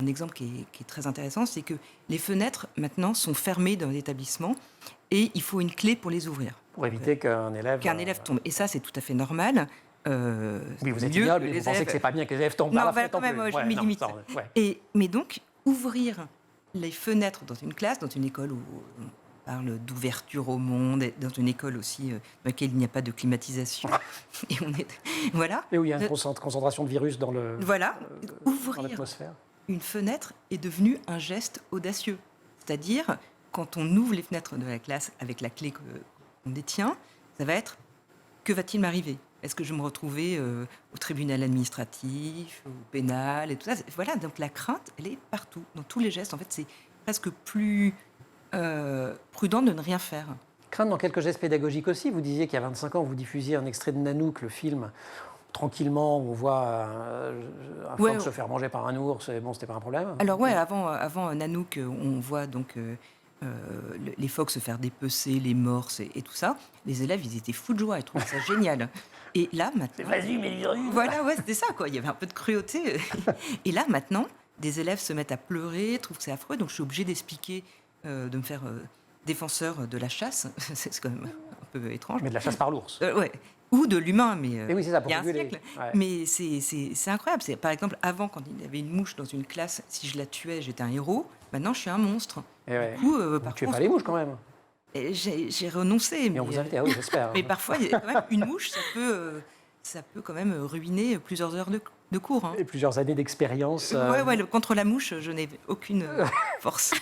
Un exemple qui est très intéressant, c'est que les fenêtres, maintenant, sont fermées dans l'établissement et il faut une clé pour les ouvrir. Pour éviter qu'un élève... tombe. Et ça, c'est tout à fait normal. Oui, vous êtes mieux ignoble, que mais les vous pensez élèves- que c'est pas bien que les élèves tombent Non, par la voilà, fenêtre quand non même, plus. je m'y non, limite. ça, ouais. Mais donc, ouvrir les fenêtres dans une classe, dans une école où on parle d'ouverture au monde, et dans une école aussi dans laquelle il n'y a pas de climatisation, et voilà. Et où il y a une concentration de virus dans Voilà, dans ouvrir l'atmosphère. une fenêtre est devenu un geste audacieux. C'est-à-dire, quand on ouvre les fenêtres de la classe avec la clé qu'on détient, ça va être « que va-t-il m'arriver ? Est-ce que je vais me retrouver au tribunal administratif, au pénal et tout ça ?» Voilà, donc la crainte, elle est partout, dans tous les gestes. En fait, c'est presque plus prudent de ne rien faire. Crainte dans quelques gestes pédagogiques aussi. Vous disiez qu'il y a 25 ans, vous diffusiez un extrait de Nanook, le film, tranquillement, où on voit un phoque se faire manger par un ours, et bon, c'était pas un problème. Alors ouais, avant Nanook, on voit donc les phoques se faire dépecer, les morses et tout ça. Les élèves, ils étaient fous de joie, ils trouvaient ça génial. Et là, maintenant... Vas-y, mais virus. Voilà, ouais, c'était ça, quoi. Il y avait un peu de cruauté. Et là, maintenant, des élèves se mettent à pleurer, trouvent que c'est affreux, donc je suis obligée d'expliquer, de me faire défenseur de la chasse. C'est quand même un peu étrange. Mais de la chasse par l'ours. Ouais. Ou de l'humain, mais Et oui, c'est ça, pour il y a un réguler. siècle. Ouais. Mais c'est incroyable. Par exemple, avant, quand il y avait une mouche dans une classe, si je la tuais, j'étais un héros. Maintenant, je suis un monstre. Et ouais. Du coup, Vous tuez pas les mouches quand même. J'ai renoncé. Et mais, on vous invite, ah oui, j'espère. mais parfois, il y a quand même une mouche, ça peut quand même ruiner plusieurs heures de cours. Hein. Et plusieurs années d'expérience. Ouais, contre la mouche, je n'ai aucune force.